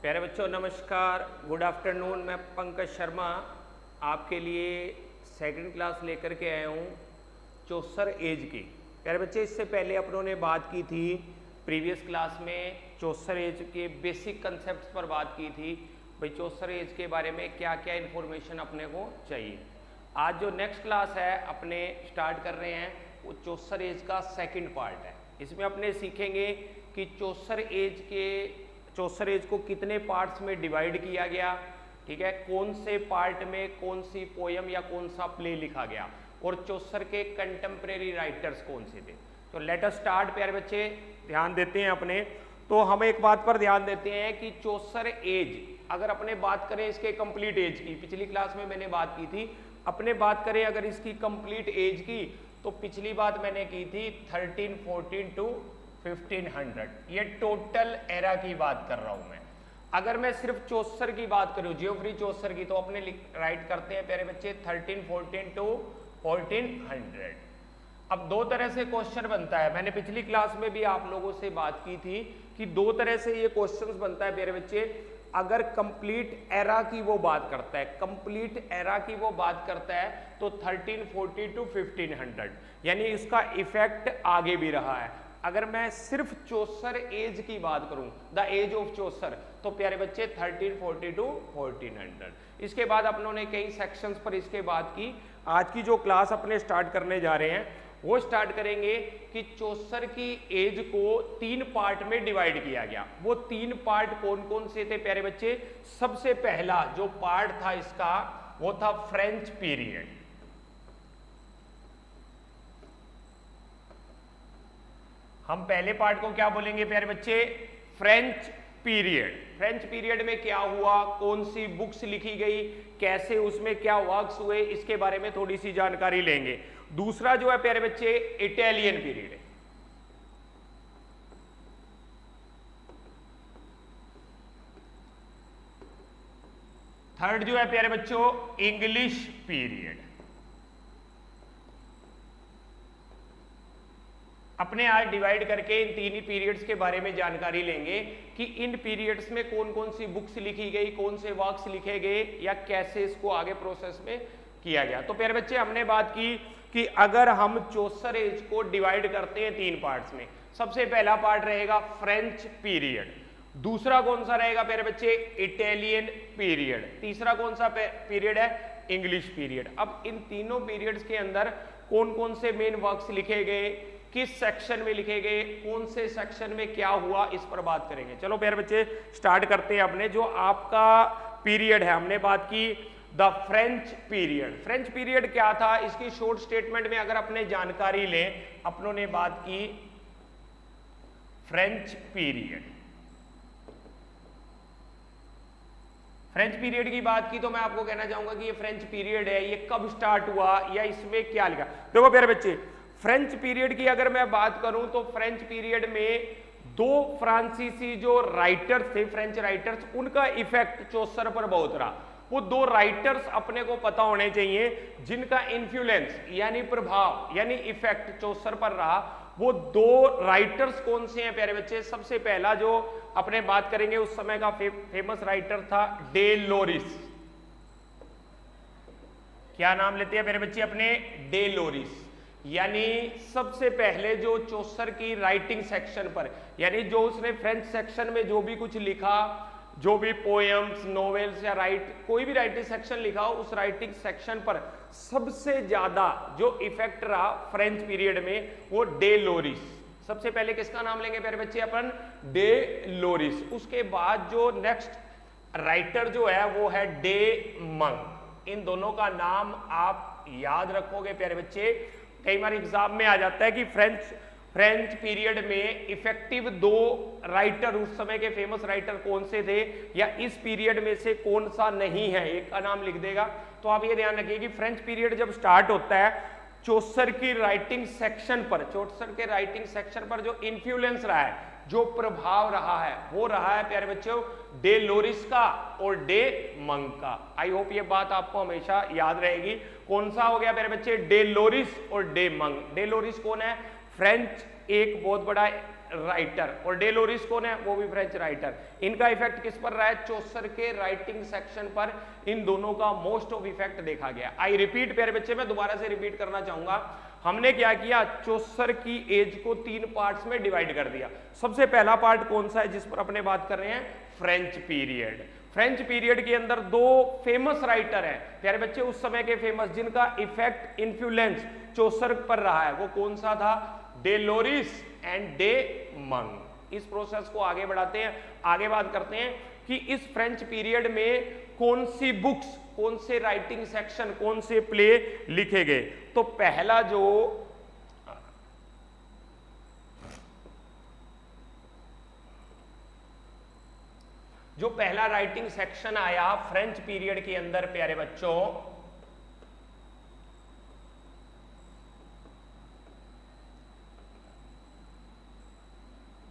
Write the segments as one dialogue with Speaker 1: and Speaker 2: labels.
Speaker 1: प्यारे बच्चों नमस्कार, गुड आफ्टरनून। मैं पंकज शर्मा आपके लिए सेकंड क्लास लेकर के आया हूँ चौसर एज की। प्यारे बच्चे, इससे पहले अपनों ने बात की थी प्रीवियस क्लास में चौसर एज के बेसिक कंसेप्ट्स पर बात की थी। भाई चौसर एज के बारे में क्या क्या इन्फॉर्मेशन अपने को चाहिए। आज जो नेक्स्ट क्लास है अपने स्टार्ट कर रहे हैं वो चौसर एज का सेकंड पार्ट है। इसमें अपने सीखेंगे कि चौसर एज को कितने पार्ट्स में डिवाइड किया गया, ठीक है, कौन से पार्ट में कौन सी पोयम या कौन सा प्ले लिखा गया और चौसर के कंटेम्प्रेरी राइटर्स कौन से थे। तो लेट अस स्टार्ट। प्यारे बच्चे ध्यान देते हैं अपने, तो हम एक बात पर ध्यान देते हैं कि चौसर एज, अगर अपने बात करें इसके कंप्लीट एज की, पिछली क्लास में मैंने बात की थी, अपने बात करें अगर इसकी कंप्लीट एज की तो पिछली बात मैंने की थी 1314 टू 1500, ये टोटल एरा की बात कर रहा हूं मैं। अगर मैं सिर्फ चौसर की बात करूं, जियोफ्री चौसर की, तो अपने राइट करते हैं प्यारे बच्चे 1314 टू 1400। अब दो तरह से क्वेश्चन बनता है, मैंने पिछली क्लास में भी आप लोगों से बात की थी कि दो तरह से ये क्वेश्चन बनता है प्यारे बच्चे। अगर कंप्लीट एरा की वो बात करता है, कंप्लीट एरा की वो बात करता है तो 1340 टू 1500, यानी इसका इफेक्ट आगे भी रहा है। अगर मैं सिर्फ चौसर एज की बात करूं, द एज ऑफ चौसर, तो प्यारे बच्चे 1340 टू 1400। इसके बाद अपनों ने कई सेक्शंस पर इसके बाद की। आज की जो क्लास अपने स्टार्ट करने जा रहे हैं वो स्टार्ट करेंगे कि चौसर की एज को 3 पार्ट में डिवाइड किया गया। वो 3 पार्ट कौन कौन से थे प्यारे बच्चे? सबसे पहला जो पार्ट था इसका वो था फ्रेंच पीरियड। हम पहले पार्ट को क्या बोलेंगे प्यारे बच्चे? French period. फ्रेंच पीरियड में क्या हुआ, कौन सी बुक्स लिखी गई, कैसे उसमें क्या वर्क्स हुए, इसके बारे में थोड़ी सी जानकारी लेंगे। दूसरा जो है प्यारे बच्चे इटालियन पीरियड है। थर्ड जो है प्यारे बच्चों इंग्लिश पीरियड। अपने आज डिवाइड करके इन 3 ही पीरियड्स के बारे में जानकारी लेंगे कि इन पीरियड्स में कौन कौन सी बुक्स लिखी गई, कौन से वर्क्स लिखे गए या कैसे इसको आगे प्रोसेस में किया गया। तो प्यारे बच्चे हमने बात की कि अगर हम चौसर एज को डिवाइड करते हैं 3 पार्ट्स में, सबसे पहला पार्ट रहेगा फ्रेंच पीरियड, दूसरा कौन सा रहेगा प्यारे बच्चे? इटालियन पीरियड, तीसरा कौन सा पीरियड है? English period. अब इन तीनों पीरियड्स के अंदर कौन कौन से मेन वर्क्स लिखे गए, किस सेक्शन में लिखे गए, कौन से सेक्शन में क्या हुआ, इस पर बात करेंगे। चलो प्यारे बच्चे स्टार्ट करते हैं अपने जो आपका पीरियड है। हमने बात की the French period. French period क्या था, इसकी शॉर्ट स्टेटमेंट में अगर अपने जानकारी लें, अपनों ने बात की फ्रेंच पीरियड। फ्रेंच पीरियड की बात की तो मैं आपको कहना चाहूंगा कि ये फ्रेंच पीरियड है, ये कब स्टार्ट हुआ या इसमें क्या लिखा। देखो प्यारे बच्चे, फ्रेंच पीरियड की अगर मैं बात करूं तो फ्रेंच पीरियड में 2 फ्रांसीसी जो राइटर्स थे, फ्रेंच राइटर्स, उनका इफेक्ट चौसर पर बहुत रहा। वो 2 राइटर्स अपने को पता होने चाहिए जिनका इन्फ्लुएंस यानी प्रभाव यानी इफेक्ट चौसर पर रहा। वो 2 राइटर्स कौन से हैं प्यारे बच्चे? सबसे पहला जो अपने बात करेंगे उस समय का फेमस राइटर था डे लोरिस। क्या नाम लेते हैं प्यारे बच्चे अपने? De Lorris. यानी सबसे पहले जो चौसर की राइटिंग सेक्शन पर, यानी जो उसने फ्रेंच सेक्शन में जो भी कुछ लिखा, जो भी पोएम्स, नॉवेल्स या कोई भी राइटिंग सेक्शन लिखा हो, उस राइटिंग सेक्शन पर सबसे ज्यादा जो इफेक्ट रहा फ्रेंच पीरियड में वो डे लोरिस। सबसे पहले किसका नाम लेंगे प्यारे बच्चे अपन? Day loris. उसके बाद जो नेक्स्ट राइटर जो है वो है डे मंग। इन दोनों का नाम आप याद रखोगे प्यारे बच्चे। कई बार एग्जाम में आ जाता है कि फ्रेंच पीरियड में इफेक्टिव 2 राइटर, उस समय के फेमस राइटर कौन से थे या इस पीरियड में से कौन सा नहीं है, एक का नाम लिख देगा। तो आप ये ध्यान रखिए कि फ्रेंच पीरियड जब स्टार्ट होता है, चौसर की राइटिंग सेक्शन पर, चौसर के राइटिंग सेक्शन पर जो इन्फ्लुएंस रहा है, जो प्रभाव रहा है, वो रहा है प्यारे बच्चों डे लोरिस का और डे मंग का। आई होप ये बात आपको हमेशा याद रहेगी। कौन सा हो गया प्यारे बच्चे? डे लोरिस और डे मंग। डे लोरिस कौन है? फ्रेंच एक बहुत बड़ा राइटर, और डेलोरिस कौन है, वो भी फ्रेंच राइटर। इनका इफेक्ट किस पर रहा है, चौसर के राइटिंग सेक्शन पर इन दोनों का मोस्ट ऑफ इफेक्ट देखा गया। आई रिपीट प्यारे बच्चे, मैं दोबारा से रिपीट करना चाहूंगा, हमने क्या किया, चौसर की एज को 3 पार्ट्स में डिवाइड कर दिया। सबसे पहला पार्ट कौन सा है जिस पर अपने बात कर रहे हैं, फ्रेंच पीरियड। फ्रेंच पीरियड के अंदर 2 फेमस राइटर हैं प्यारे बच्चे, उस समय के फेमस, जिनका इफेक्ट इन्फ्लुएंस चौसर पर रहा है, वो कौन सा था, डेलोरिस एंड डे मंग। इस प्रोसेस को आगे बढ़ाते हैं, आगे बात करते हैं कि इस फ्रेंच पीरियड में कौन सी बुक्स, कौन से राइटिंग सेक्शन, कौन से प्ले लिखे गए। तो पहला जो पहला राइटिंग सेक्शन आया फ्रेंच पीरियड के अंदर प्यारे बच्चों,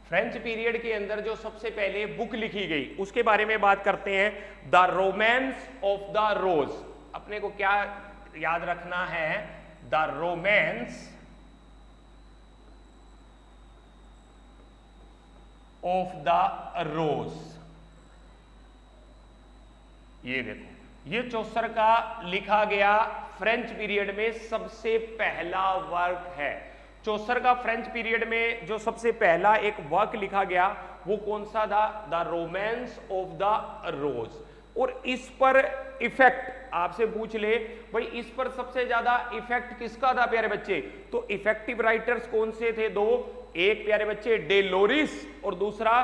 Speaker 1: फ्रेंच पीरियड के अंदर जो सबसे पहले बुक लिखी गई उसके बारे में बात करते हैं, द रोमांस ऑफ द रोज। अपने को क्या याद रखना है, the romance of the rose. ये देखो, ये चौसर का लिखा गया फ्रेंच पीरियड में सबसे पहला वर्क है। चौसर का फ्रेंच पीरियड में जो सबसे पहला एक वर्क लिखा गया वो कौन सा था, the romance of the rose. और इस पर इफेक्ट आपसे पूछ ले भाई, इस पर सबसे ज्यादा इफेक्ट किसका था प्यारे बच्चे, तो इफेक्टिव राइटर्स कौन से थे, 2, एक प्यारे बच्चे डेलोरिस और दूसरा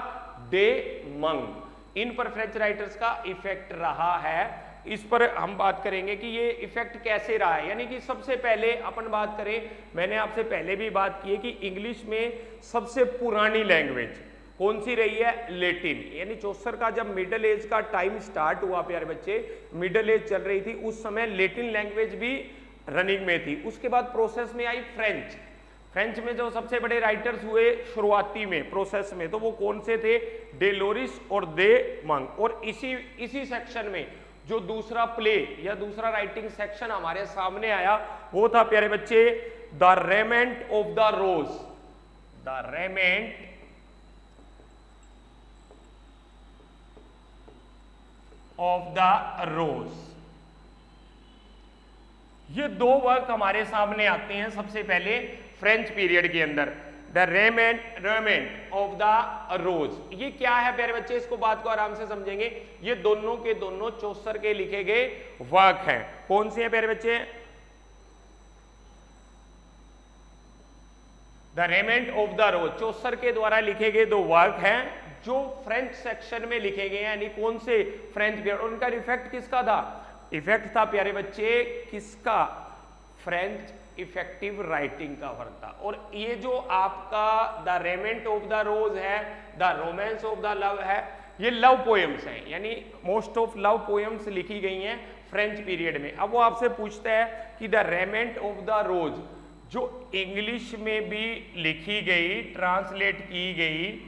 Speaker 1: डे मंग। इन पर फ्रेंच राइटर्स का इफेक्ट रहा है। इस पर हम बात करेंगे कि ये इफेक्ट कैसे रहा है। यानी कि सबसे पहले अपन बात करें, मैंने आपसे पहले भी बात की है कि इंग्लिश में सबसे पुरानी लैंग्वेज कौन सी रही है, लैटिन। यानी चौसर का जब मिडिल एज का टाइम स्टार्ट हुआ प्यारे बच्चे, मिडिल एज चल रही थी, उस समय लैटिन लैंग्वेज भी रनिंग में थी। उसके बाद प्रोसेस में आई फ्रेंच। फ्रेंच में जो सबसे बड़े राइटर्स हुए शुरुआती में प्रोसेस में, तो वो कौन से थे, डेलोरिस और डे मंग। और इसी सेक्शन में जो दूसरा प्ले या दूसरा राइटिंग सेक्शन हमारे सामने आया वो था प्यारे बच्चे the romaunt of the rose. The romaunt of the rose. ये 2 वर्क हमारे सामने आते हैं सबसे पहले फ्रेंच पीरियड के अंदर, the romaunt of the rose. ये क्या है प्यारे बच्चे, इसको बात को आराम से समझेंगे। ये दोनों के दोनों चौसर के लिखे गए वर्क हैं। कौन से हैं प्यारे बच्चे, द रेमेंट ऑफ द रोज, चौसर के द्वारा लिखे गए 2 वर्क हैं जो फ्रेंच सेक्शन में लिखे गए हैं। यानी कौन से, फ्रेंच पीरियड। उनका इफेक्ट किसका था, इफेक्ट था प्यारे बच्चे किसका, फ्रेंच इफेक्टिव राइटिंग का वर्क था। और ये जो आपका द रेमेंट ऑफ द रोज है, the romance of the love है, ये लव पोएम्स हैं। यानी मोस्ट ऑफ लव पोएम्स लिखी गई हैं फ्रेंच पीरियड में। अब वो आपसे पूछता है कि द रेमेंट ऑफ द रोज जो इंग्लिश में भी लिखी गई, ट्रांसलेट की गई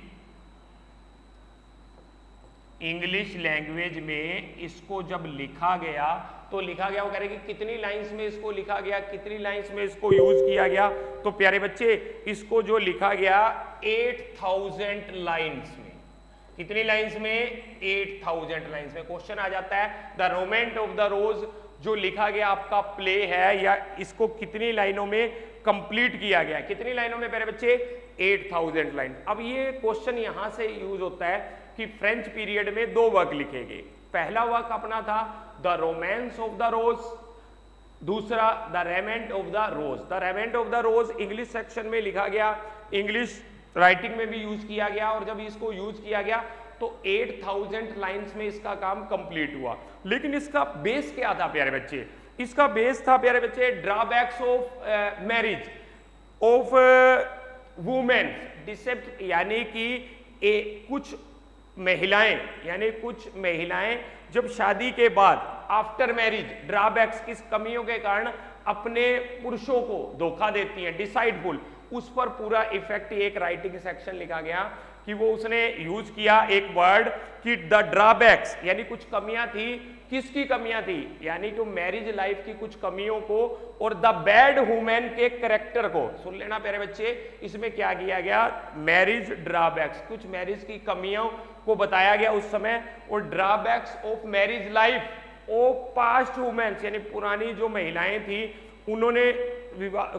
Speaker 1: इंग्लिश लैंग्वेज में, इसको जब लिखा गया तो लिखा गया, वो कह रहे कि कितनी लाइंस में इसको लिखा गया, कितनी लाइंस में इसको यूज किया गया। तो प्यारे बच्चे इसको जो लिखा गया 8000 लाइंस में। कितनी लाइंस में, 8000 लाइंस में। क्वेश्चन आ जाता है द रोमांस ऑफ द रोज जो लिखा गया आपका प्ले है, या इसको कितनी लाइनों में कंप्लीट किया गया, कितनी लाइनों में प्यारे बच्चे, 8000 लाइन। अब ये क्वेश्चन यहां से यूज होता है कि फ्रेंच पीरियड में 2 वर्क लिखे गए। पहला वर्क अपना था the romance of the rose, दूसरा the romaunt of the rose. The romaunt of the rose English section में लिखा गया, इंग्लिश राइटिंग में भी यूज किया गया, और जब इसको यूज किया गया तो 8000 लाइंस में इसका काम कंप्लीट हुआ। लेकिन इसका बेस क्या था प्यारे बच्चे, इसका बेस था प्यारे बच्चे drawbacks of marriage of women deceit. यानी कि कुछ महिलाएं जब शादी के बाद आफ्टर मैरिज ड्रॉबैक्स, किस कमियों के कारण अपने पुरुषों को धोखा देती हैं, डिसाइडफुल, उस पर पूरा इफेक्ट एक राइटिंग सेक्शन लिखा गया कि वो उसने यूज किया एक वर्ड कि द ड्रॉबैक्स, यानी कुछ कमियां थी। किसकी कमियां थी? यानी कि मैरिज लाइफ की कुछ कमियों को और द बैड वुमेन के कैरेक्टर को। सुन लेना प्यारे बच्चे, इसमें क्या किया गया? मैरिज ड्रॉबैक्स, कुछ मैरिज की कमियों को बताया गया उस समय, और drawbacks of marriage life of past womens, यानी पुरानी जो महिलाएं थी उन्होंने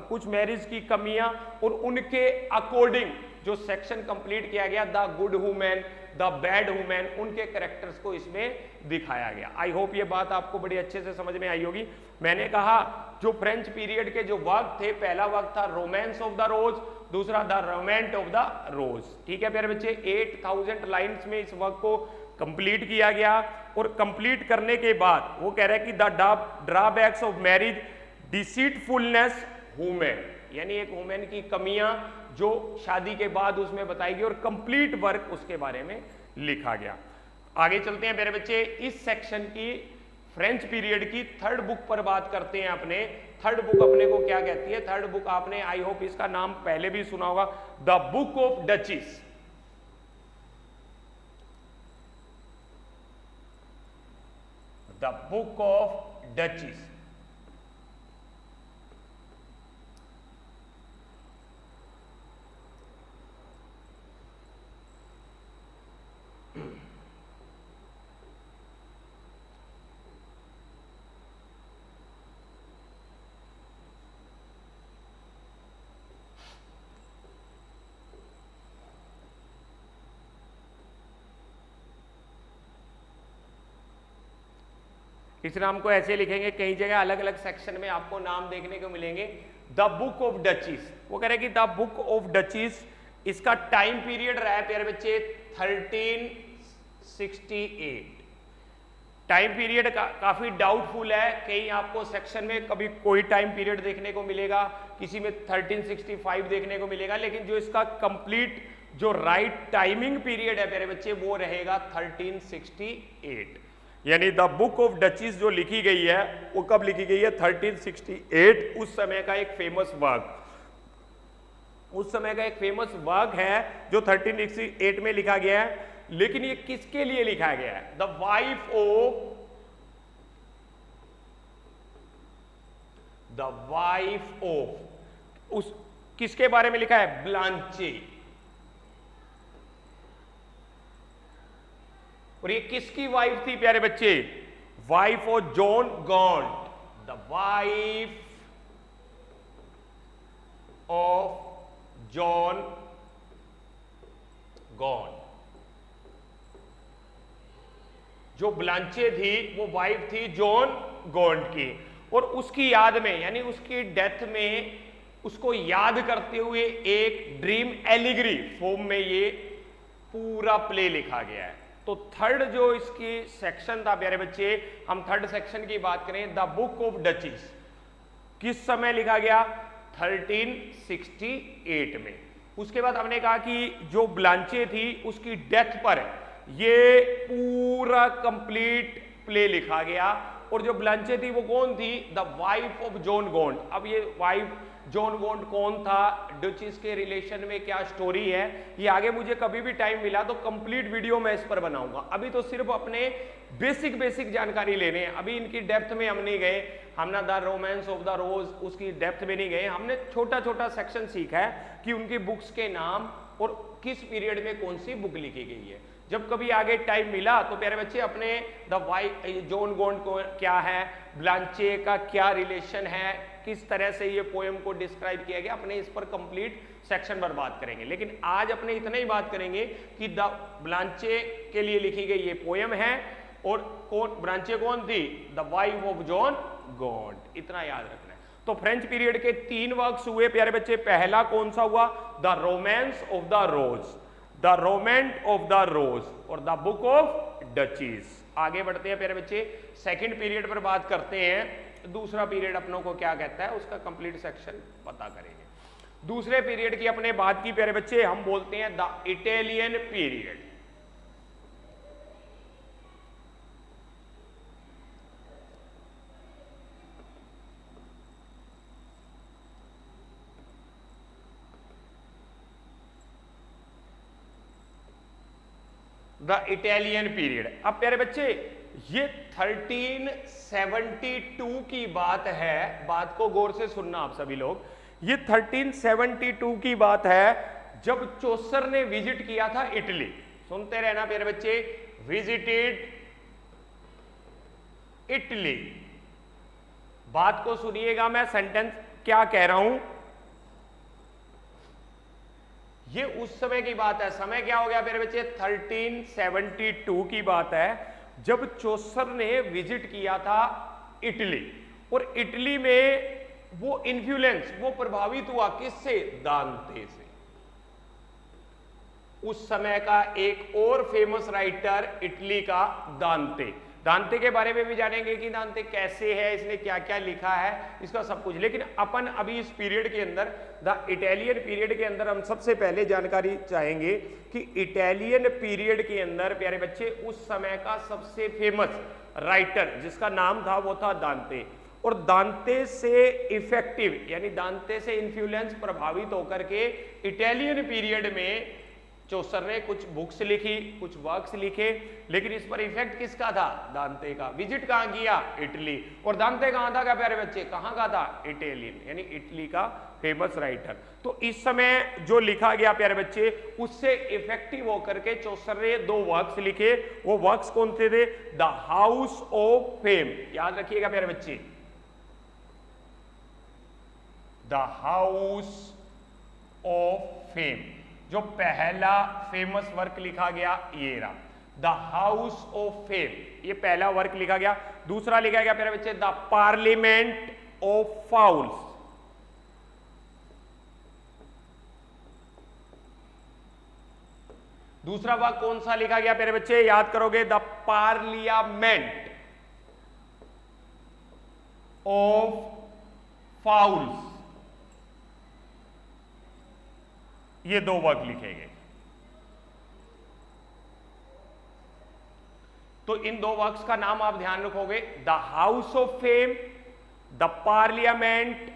Speaker 1: कुछ मैरिज की कमियां और उनके अकॉर्डिंग जो सेक्शन कंप्लीट किया गया, the good women, the bad women, उनके कैरेक्टर्स को इसमें दिखाया गया। आई होप ये बात आपको बड़ी अच्छे से समझ में आई होगी। मैंने कहा जो फ्रेंच पीरियड के जो वर्क थे, पहला वर्क था रोमांस ऑफ द रोज, दूसरा द रोमांट ऑफ द रोज। ठीक है प्यारे बच्चे, 8000 लाइन्स में इस वर्क को कंप्लीट किया गया। और कंप्लीट करने के बाद वो कह रहे हैं कि the drawbacks of marriage, deceitfulness women, यानी एक वुमेन की कमियां जो शादी के बाद उसमें बताई गई, और कंप्लीट वर्क उसके बारे में लिखा गया। आगे चलते हैं मेरे बच्चे, इस सेक्शन की फ्रेंच पीरियड की थर्ड बुक पर बात करते हैं अपने। थर्ड बुक अपने को क्या कहती है? थर्ड बुक आपने आई होप इसका नाम पहले भी सुना होगा, the book of duchess. The book of duchess. इस नाम को ऐसे लिखेंगे, कई जगह अलग अलग सेक्शन में आपको नाम देखने को मिलेंगे, द बुक ऑफ डचेस। वो कह रहे हैं कि द बुक ऑफ डचेस, इसका टाइम पीरियड रहा है प्यारे बच्चे 1368। टाइम पीरियड काफी डाउटफुल है, कहीं आपको सेक्शन में कभी कोई टाइम पीरियड देखने को मिलेगा, किसी में 1365 देखने को मिलेगा, लेकिन जो इसका कंप्लीट जो राइट टाइमिंग पीरियड है प्यारे बच्चे वो रहेगा 1368। यानी द बुक ऑफ डचेस जो लिखी गई है वो कब लिखी गई है? 1368। उस समय का एक फेमस वर्क, उस समय का एक फेमस वर्क है जो 1368 में लिखा गया है। लेकिन ये किसके लिए लिखा गया है? द वाइफ ऑफ, उस किसके बारे में लिखा है? ब्लांचे। और ये किसकी वाइफ थी प्यारे बच्चे? Wife of John Gaunt, the wife of John Gaunt. जो ब्लांचे थी वो वाइफ थी जॉन गॉन्ट की, और उसकी याद में, यानी उसकी डेथ में उसको याद करते हुए एक ड्रीम एलिगरी फॉर्म में ये पूरा प्ले लिखा गया है। तो थर्ड जो इसकी सेक्शन था प्यारे बच्चे, हम थर्ड सेक्शन की बात करें, द बुक ऑफ डचेस, किस समय लिखा गया? 1368 में। उसके बाद हमने कहा कि जो ब्लांचे थी उसकी डेथ पर ये पूरा कंप्लीट प्ले लिखा गया। और जो ब्लांचे थी वो कौन थी? The wife of John Gaunt. अब ये वाइफ जॉन गॉन्ट कौन था, डचेस के रिलेशन में क्या स्टोरी है, ये आगे मुझे कभी भी टाइम मिला तो कंप्लीट वीडियो मैं इस पर बनाऊंगा। अभी तो सिर्फ अपने बेसिक जानकारी लेने हैं, अभी इनकी डेप्थ में हम नहीं गए। हमने द रोमांस ऑफ द रोज उसकी डेप्थ में नहीं गए, हमने छोटा छोटा सेक्शन सीखा है कि उनकी बुक्स के नाम और किस पीरियड में कौन सी बुक लिखी गई है। जब कभी आगे टाइम मिला तो प्यारे बच्चे अपने द वाइफ जॉन गॉन्ट को क्या है, ब्लांचे का क्या रिलेशन है, किस तरह से ये पोएम को डिस्क्राइब किया गया, अपने इस पर कंप्लीट सेक्शन पर बात करेंगे। लेकिन आज अपने इतना ही बात करेंगे कि द ब्लांचे के लिए लिखी गई ये पोएम है, और कौन ब्लांचे कौन थी? The wife of John Gaunt. इतना याद रखना है। तो फ्रेंच पीरियड के 3 वर्क्स हुए प्यारे बच्चे। पहला कौन सा हुआ? The romance of the rose, the romaunt of the rose, और द बुक ऑफ डचेस। आगे बढ़ते हैं प्यारे बच्चे, सेकंड पीरियड पर बात करते हैं। दूसरा पीरियड अपनों को क्या कहता है उसका कंप्लीट सेक्शन पता करेंगे। दूसरे पीरियड की अपने बात की प्यारे बच्चे, हम बोलते हैं the Italian period. The Italian period. अब प्यारे बच्चे ये 1372 की बात है, बात को गौर से सुनना आप सभी लोग, ये 1372 की बात है जब चौसर ने विजिट किया था इटली। सुनते रहना प्यारे बच्चे, विजिटेड इटली। बात को सुनिएगा, मैं सेंटेंस क्या कह रहा हूं। ये उस समय की बात है, समय क्या हो गया मेरे बच्चे, 1372 की बात है जब चौसर ने विजिट किया था इटली। और इटली में वो इन्फ्लुएंस, वो प्रभावित हुआ किससे, दांते से। उस समय का एक और फेमस राइटर इटली का दांते। दांते के बारे में भी जानेंगे कि दांते कैसे है, इसने क्या क्या लिखा है, इसका सब कुछ। लेकिन अपन अभी इस पीरियड के अंदर, द इटालियन पीरियड के अंदर हम सबसे पहले जानकारी चाहेंगे कि इटालियन पीरियड के अंदर प्यारे बच्चे उस समय का सबसे फेमस राइटर जिसका नाम था वो था दांते। और दांते से इफेक्टिव यानी दांते से इन्फ्लुएंस प्रभावित होकर के इटालियन पीरियड में चौसर ने कुछ बुक्स लिखी, कुछ वर्क्स लिखे, लेकिन इस पर इफेक्ट किसका था, दांते का। विजिट कहां किया, इटली। और दांते कहां था क्या प्यारे बच्चे, कहां का था, इटालियन यानी इटली का फेमस राइटर। तो इस समय जो लिखा गया प्यारे बच्चे उससे इफेक्टिव होकर के चौसर ने दो वर्क्स लिखे। वो वर्क्स कौन से थे, द हाउस ऑफ फेम, याद रखिएगा प्यारे बच्चे, द हाउस ऑफ फेम। जो पहला फेमस वर्क लिखा गया ये रहा, द हाउस ऑफ फेम, ये पहला वर्क लिखा गया। दूसरा लिखा गया प्यारे बच्चे द पार्लियामेंट ऑफ फाउल्स। दूसरा वर्क कौन सा लिखा गया प्यारे बच्चे, याद करोगे, द पार्लियामेंट ऑफ फाउल्स। ये दो वर्क लिखे गए। तो इन दो वर्क्स का नाम आप ध्यान रखोगे, the house of fame, the parliament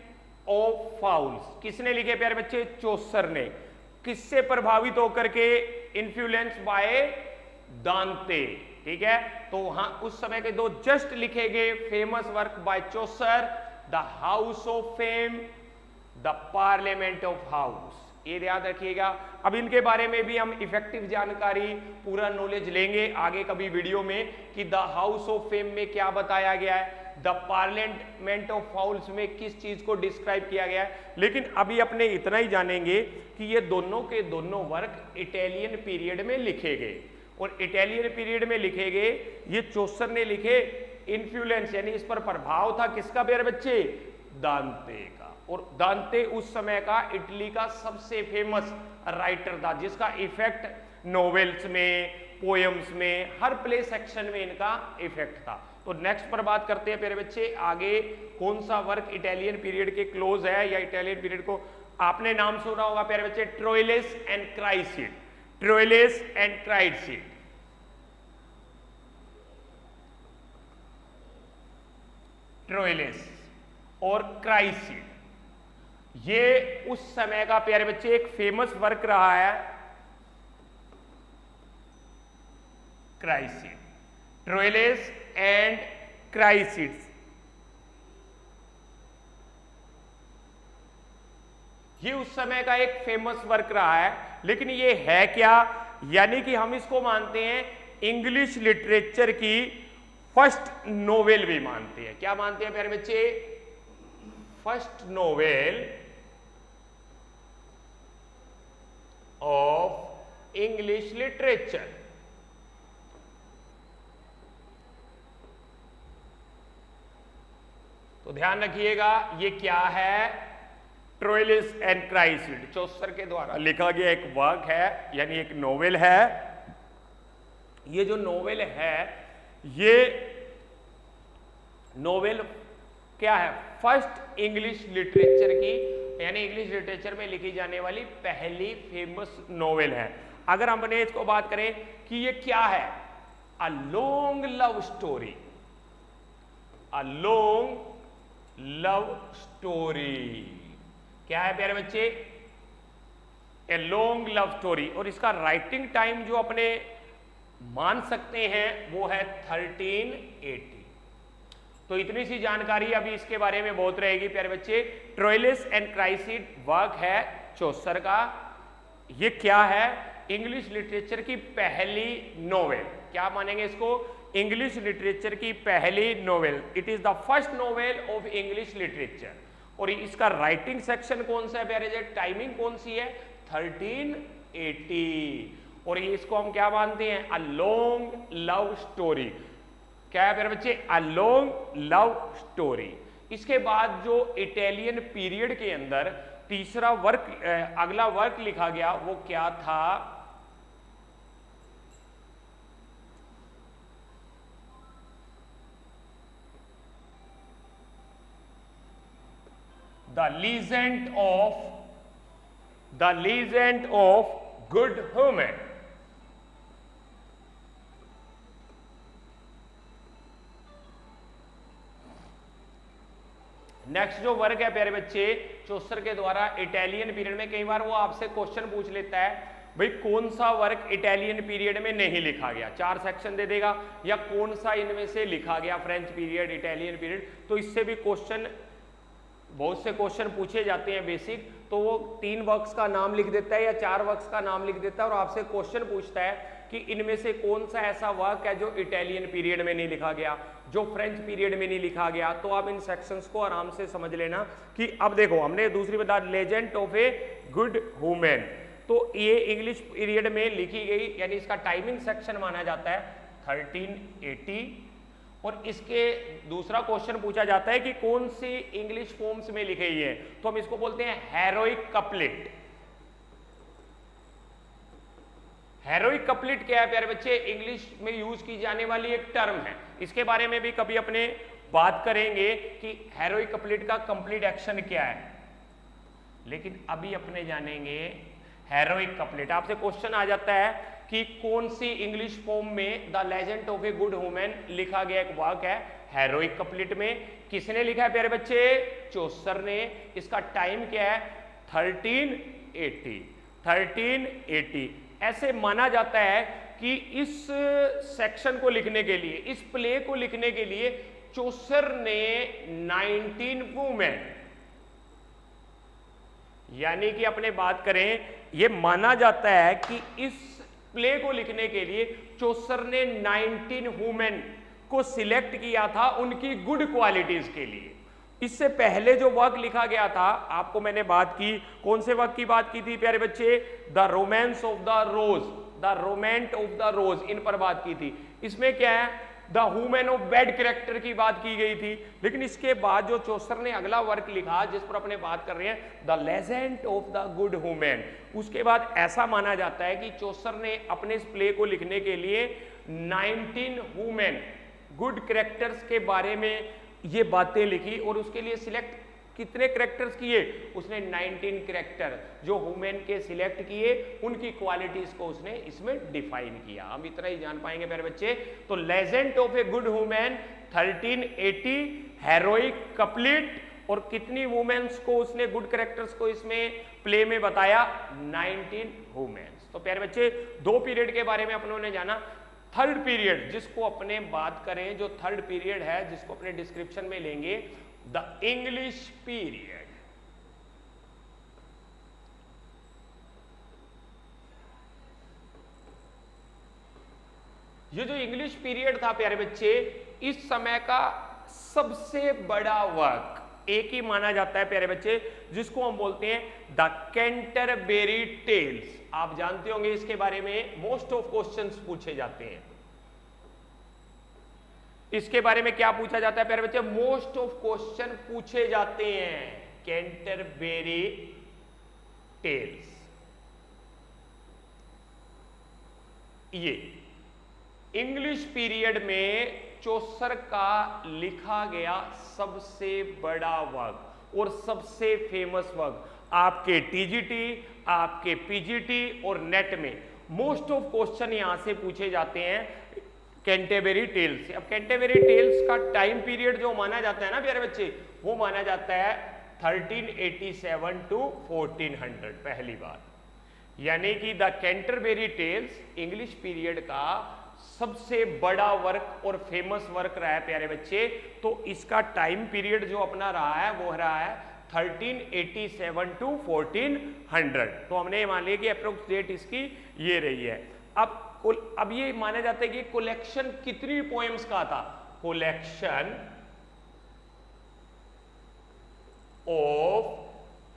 Speaker 1: of fowls. किसने लिखे प्यारे बच्चे, चौसर ने। किससे प्रभावित होकर के, इन्फ्लुएंस बाय दांते। ठीक है, तो वहां उस समय के दो जस्ट लिखे गए famous work by Chaucer, the house of fame, the parliament of house. ये याद रखिएगा। अब इनके बारे में भी हम इफेक्टिव जानकारी, पूरा नॉलेज लेंगे आगे कभी वीडियो में कि द हाउस ऑफ फेम में क्या बताया गया है, द पार्लियामेंट ऑफ फाउल्स में किस चीज को डिस्क्राइब किया गया है। लेकिन अभी अपने इतना ही जानेंगे कि ये दोनों के दोनों वर्क इटालियन पीरियड में लिखे गए। और इटालियन पीरियड में लिखे गए, ये चौसर ने लिखे। इन्फ्लुएंस यानी इस पर प्रभाव था किसका प्यारे बच्चे, दांते का। और दांते उस समय का इटली का सबसे फेमस राइटर था जिसका इफेक्ट नॉवेल्स में, पोएम्स में, हर प्ले सेक्शन में इनका इफेक्ट था। तो नेक्स्ट पर बात करते हैं प्यारे बच्चे, आगे कौन सा वर्क इटालियन पीरियड के क्लोज है या इटालियन पीरियड को आपने नाम सुना होगा प्यारे बच्चे, Troilus and Criseyde. Troilus and Criseyde, Troilus और क्राइसिड, ये उस समय का प्यारे बच्चे एक फेमस वर्क रहा है, क्राइसिड। ट्रोइलस एंड क्राइसिड, ये उस समय का एक फेमस वर्क रहा है। लेकिन ये है क्या, यानी कि हम इसको मानते हैं इंग्लिश लिटरेचर की फर्स्ट नोवेल भी मानते हैं। क्या मानते हैं प्यारे बच्चे, first novel of English literature. तो ध्यान रखिएगा ये क्या है, ट्रोइलस एंड क्राइसिड, चौसर के द्वारा लिखा गया एक वर्क है, यानी एक नोवेल है। ये जो नोवेल है, ये नोवेल क्या है, फर्स्ट इंग्लिश लिटरेचर की, यानी इंग्लिश लिटरेचर में लिखी जाने वाली पहली फेमस नोवेल है। अगर हमने इसको बात करें कि ये क्या है, a long love story, a long love story. क्या है प्यारे बच्चे, ए लॉन्ग लव स्टोरी। और इसका राइटिंग टाइम जो अपने मान सकते हैं वो है 1380। तो इतनी सी जानकारी अभी इसके बारे में बहुत रहेगी प्यारे बच्चे। ट्रोइलस एंड क्राइसिड वर्क है चौसर का। ये क्या है? इंग्लिश लिटरेचर की पहली नोवेल। क्या मानेंगे इसको? इंग्लिश लिटरेचर की पहली novel. It is the first novel of English literature. और इसका राइटिंग सेक्शन कौन सा है प्यारे बच्चे? टाइमिंग कौन सी है? 1380। और इसको हम क्या मानते हैं? A long love story. क्या है प्यारे बच्चे? A long love story. इसके बाद जो इटालियन पीरियड के अंदर तीसरा वर्क, अगला वर्क लिखा गया वो क्या था? The legend of good human. Next जो वर्क है प्यारे बच्चे चौसर के द्वारा इटालियन पीरियड में, कई बार वो आपसे क्वेश्चन पूछ लेता है भाई कौन सा वर्क इटालियन पीरियड में नहीं लिखा गया, 4 सेक्शन दे देगा, या कौन सा इनमें से लिखा गया फ्रेंच पीरियड, इटालियन पीरियड। तो इससे भी क्वेश्चन, बहुत से क्वेश्चन पूछे जाते हैं बेसिक। तो वो 3 वर्क्स का नाम लिख देता है या 4 वर्क्स का नाम लिख देता है और आपसे क्वेश्चन पूछता है कि इनमें से कौन सा ऐसा वर्क है जो इटालियन पीरियड में नहीं लिखा गया, जो फ्रेंच पीरियड में नहीं लिखा गया। तो आप इन सेक्शंस को आराम से समझ लेना कि अब देखो हमने दूसरी बता, legend of a good women. तो ये इंग्लिश पीरियड में लिखी गई, यानी इसका टाइमिंग सेक्शन माना जाता है 1380। और इसके दूसरा क्वेश्चन पूछा जाता है कि कौन सी इंग्लिश फॉर्म्स में लिखी है, तो हम इसको बोलते हैं हेरोइक कपलेट। हेरोइक कपलेट क्या है प्यारे बच्चे? इंग्लिश में यूज की जाने वाली एक टर्म है। इसके बारे में भी कभी अपने बात करेंगे कि हेरोइक कपलेट का कंप्लीट एक्शन क्या है, लेकिन अभी अपने जानेंगे हेरोइक कपलेट। आपसे क्वेश्चन आ जाता है कि कौन सी इंग्लिश फॉर्म में the legend of a good women लिखा गया एक वर्क है हेरोइक कपलेट में। किसने लिखा है प्यारे बच्चे? चौसर ने। इसका टाइम क्या है? 1380। ऐसे माना जाता है कि इस सेक्शन को लिखने के लिए, इस प्ले को लिखने के लिए चौसर ने 19 वुमेन, यानी कि अपने बात करें, यह माना जाता है कि इस प्ले को लिखने के लिए चौसर ने 19 वुमेन को सिलेक्ट किया था उनकी गुड क्वालिटीज के लिए। इससे पहले जो वर्क लिखा गया था, आपको मैंने बात की, कौन से वर्क की बात की थी प्यारे बच्चे? The romance of the rose, the romaunt of the rose, इन पर बात की थी। इसमें क्या है? The women of bad character की बात की गई थी। लेकिन इसके बाद जो चौसर ने अगला वर्क लिखा जिस पर अपने बात कर रहे हैं, the legend of the good women, उसके बाद ऐसा माना जाता है कि चौसर ने अपने इस प्ले को लिखने के लिए 19 वुमेन गुड कैरेक्टर्स के बारे में ये बातें लिखी और उसके लिए सिलेक्ट कितने कैरेक्टर्स किए? उसने 19 कैरेक्टर जो वुमेन के सिलेक्ट किए, उनकी क्वालिटीज को उसने इसमें डिफाइन किया। हम इतना ही जान पाएंगे मेरे बच्चे। तो legend of a good women 1380, heroic couplet, और कितनी वुमेन्स को उसने, गुड कैरेक्टर्स को इसमें प्ले में बताया? 19 वुमेन्स। तो प्यारे बच्चे 2 पीरियड के बारे में अपनों ने जाना। थर्ड पीरियड जिसको अपने बात करें, जो थर्ड पीरियड है जिसको अपने डिस्क्रिप्शन में लेंगे, द इंग्लिश पीरियड। ये जो इंग्लिश पीरियड था प्यारे बच्चे, इस समय का सबसे बड़ा वर्क एक ही माना जाता है प्यारे बच्चे, जिसको हम बोलते हैं द कैंटरबेरी टेल्स। आप जानते होंगे इसके बारे में, मोस्ट ऑफ क्वेश्चंस पूछे जाते हैं। इसके बारे में क्या पूछा जाता है प्यारे बच्चे? मोस्ट ऑफ क्वेश्चन पूछे जाते हैं कैंटरबेरी टेल्स। ये इंग्लिश पीरियड में चौसर का लिखा गया सबसे बड़ा वर्क और सबसे फेमस वर्क। आपके टीजीटी, आपके पीजीटी और नेट में मोस्ट ऑफ क्वेश्चन यहां से पूछे जाते हैं कैंटरबेरी टेल्स से। अब कैंटरबेरी टेल्स का टाइम पीरियड जो माना जाता है ना प्यारे बच्चे, वो माना जाता है 1387 टू 1400 पहली बार। यानी कि the Canterbury tales English period का सबसे बड़ा वर्क और फेमस वर्क रहा है प्यारे बच्चे। तो इसका टाइम पीरियड जो अपना रहा है वो रहा है 1387 टू 1400। तो हमने मान लिया कि अप्रोक्स डेट इसकी ये रही है। अब ये माना जाता है कि कलेक्शन कितनी पोएम्स का था, कलेक्शन ऑफ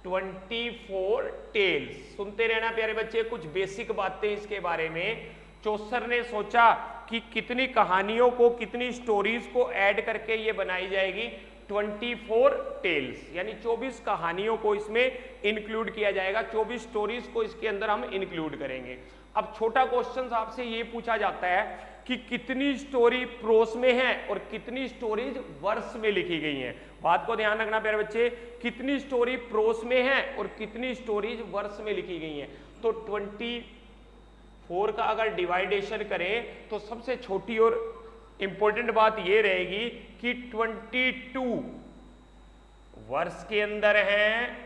Speaker 1: 24 टेल्स। सुनते रहना प्यारे बच्चे, कुछ बेसिक बातें इसके बारे में। चौसर ने सोचा कि कितनी कहानियों को, कितनी स्टोरीज को ऐड करके ये बनाई जाएगी 24 टेल्स, यानी 24 कहानियों को इसमें इंक्लूड किया जाएगा, 24 स्टोरीज को इसके अंदर हम इंक्लूड करेंगे। अब छोटा क्वेश्चन आपसे ये पूछा जाता है कि कितनी स्टोरी प्रोस में है और कितनी स्टोरीज वर्स में लिखी गई हैं। बात को ध्यान रखना प्यारे बच्चे, कितनी स्टोरी प्रोस में है और कितनी स्टोरीज वर्स में लिखी गई हैं। तो 24 का अगर डिवाइडेशन करें तो सबसे छोटी और इंपॉर्टेंट बात ये रहेगी कि 22 वर्स के अंदर है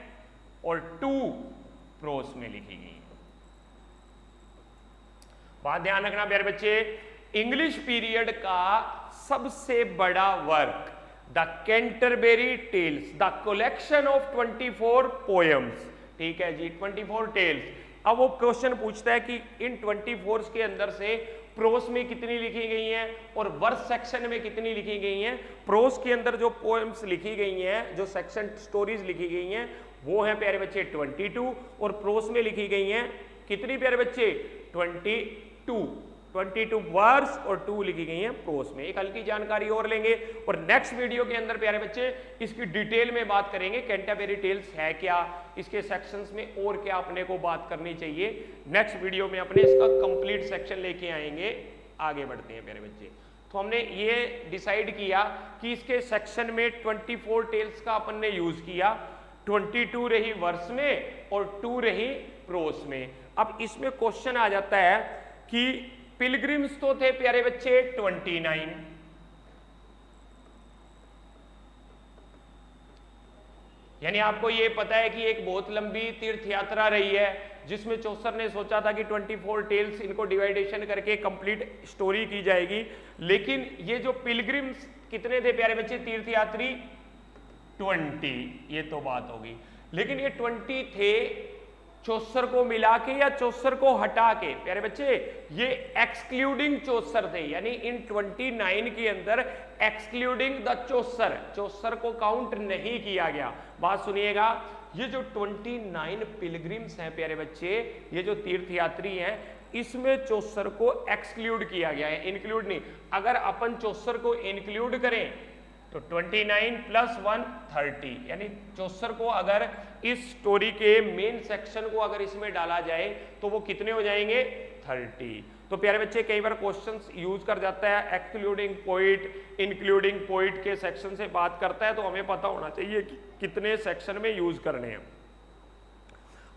Speaker 1: और 2 प्रोस में लिखी गई। बात ध्यान रखना प्यारे बच्चे, इंग्लिश पीरियड का सबसे बड़ा work the Canterbury tales, the collection of 24 poems, ठीक है जी, 24 टेल्स। अब वो क्वेश्चन पूछता है कि इन 24 के अंदर से प्रोस में कितनी लिखी गई हैं और वर्स सेक्शन में कितनी लिखी गई हैं। प्रोस के अंदर जो पोएम्स लिखी गई हैं, जो सेक्शन स्टोरीज लिखी गई हैं, वो है प्यारे बच्चे 22, और प्रोस में लिखी गई हैं कितनी प्यारे बच्चे 22 वर्स और 2 लिखी गई हैं प्रोस में। एक हल्की जानकारी और लेंगे और नेक्स्ट वीडियो के अंदर प्यारे बच्चे इसकी डिटेल में बात करेंगे, कैंटरबेरी टेल्स है क्या, इसके सेक्शंस में और क्या अपने को बात करनी चाहिए। नेक्स्ट वीडियो में अपने इसका कंप्लीट सेक्शन लेके आएंगे। आगे बढ़ते हैं प्यारे बच्चे। तो हमने ये डिसाइड किया कि इसके सेक्शन में 24 टेल्स का अपन ने यूज किया, 22 रही वर्स में और 2 रही प्रोस में। अब इसमें क्वेश्चन आ जाता है कि पिलग्रिम्स तो थे प्यारे बच्चे 29, यानी आपको ये पता है कि एक बहुत लंबी तीर्थ यात्रा रही है जिसमें चौसर ने सोचा था कि 24 टेल्स इनको डिवाइडेशन करके कंप्लीट स्टोरी की जाएगी। लेकिन ये जो पिलग्रिम्स कितने थे प्यारे बच्चे तीर्थयात्री 20, ये तो बात होगी। लेकिन ये 20 थे चौसर को मिला के या चौसर को हटा के प्यारे बच्चे, ये एक्सक्लूडिंग चौसर थे, यानी इन 29 के अंदर एक्सक्लूडिंग द चौसर, चौसर को काउंट नहीं किया गया। बात सुनिएगा, ये जो 29 पिलग्रिम्स हैं प्यारे बच्चे, ये जो तीर्थयात्री हैं, इसमें चौसर को एक्सक्लूड किया गया है, इंक्लूड नहीं। अगर अपन चौसर को इंक्लूड करें तो 29 + 1 30, यानी चौसर को अगर इस स्टोरी के मेन सेक्शन को अगर इसमें डाला जाए तो वो कितने हो जाएंगे 30। तो प्यारे बच्चे कई बार क्वेश्चंस यूज कर जाता है एक्सक्लूडिंग पोइट इंक्लूडिंग पोइट के सेक्शन से बात करता है, तो हमें पता होना चाहिए कि कितने सेक्शन में यूज करने हैं।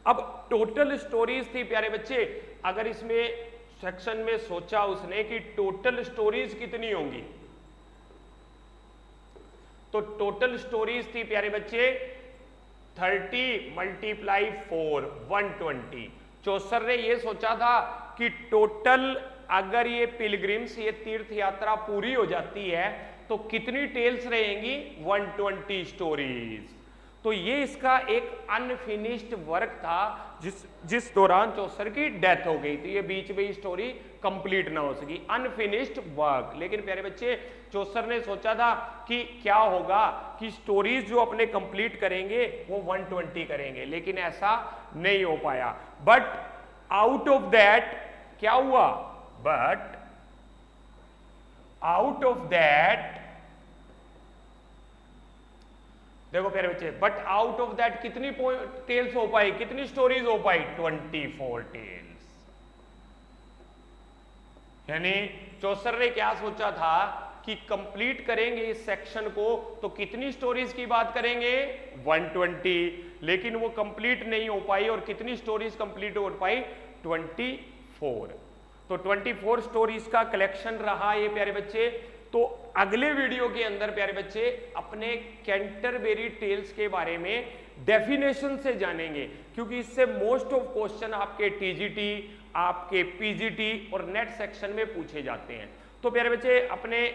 Speaker 1: अब टोटल स्टोरीज थी प्यारे बच्चे, अगर इसमें सेक्शन में सोचा उसने कि टोटल स्टोरीज कितनी होंगी, तो टोटल स्टोरीज थी प्यारे बच्चे 30 × 4 120। चौसर ने ये सोचा था कि टोटल अगर ये पिलग्रिम्स, ये तीर्थ यात्रा पूरी हो जाती है तो कितनी टेल्स रहेंगी 120 स्टोरीज। तो ये इसका एक अनफिनिश्ड वर्क था जिस दौरान चौसर की डेथ हो गई थी, ये बीच में स्टोरी कंप्लीट ना हो सकी, अनफिनिश्ड वर्क। लेकिन प्यारे बच्चे चौसर ने सोचा था कि क्या होगा कि स्टोरीज जो अपने कंप्लीट करेंगे वो 120 करेंगे, लेकिन ऐसा नहीं हो पाया। बट आउट ऑफ दैट क्या हुआ, बट आउट ऑफ दैट देखो प्यारे बच्चे, बट आउट ऑफ दैट कितनी टेल्स हो पाई, कितनी स्टोरीज हो पाई 24 टेल्स। यानी चौसर ने क्या सोचा था कि कंप्लीट करेंगे इस सेक्शन को तो कितनी स्टोरीज की बात करेंगे 120, लेकिन वो कंप्लीट नहीं हो पाई। और कितनी स्टोरीज कंप्लीट हो पाई 24। तो 24 स्टोरीज का कलेक्शन रहा ये प्यारे बच्चे। तो अगले वीडियो के अंदर प्यारे बच्चे अपने कैंटरबेरी टेल्स के बारे में डेफिनेशन से जानेंगे, क्योंकि इससे मोस्ट ऑफ क्वेश्चन आपके टीजीटी, आपके पीजीटी और नेट सेक्शन में पूछे जाते हैं। तो प्यारे बच्चे, अपने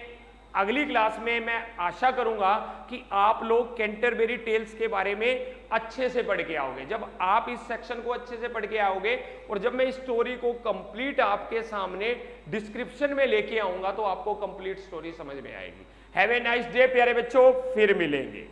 Speaker 1: अगली क्लास में मैं आशा करूंगा कि आप लोग कैंटरबरी टेल्स के बारे में अच्छे से पढ़ के आओगे। जब आप इस सेक्शन को अच्छे से पढ़ के आओगे और जब मैं इस स्टोरी को कंप्लीट आपके सामने डिस्क्रिप्शन में लेके आऊंगा तो आपको कंप्लीट स्टोरी समझ में आएगी। हैव ए नाइस डे प्यारे बच्चों, फिर मिलेंगे।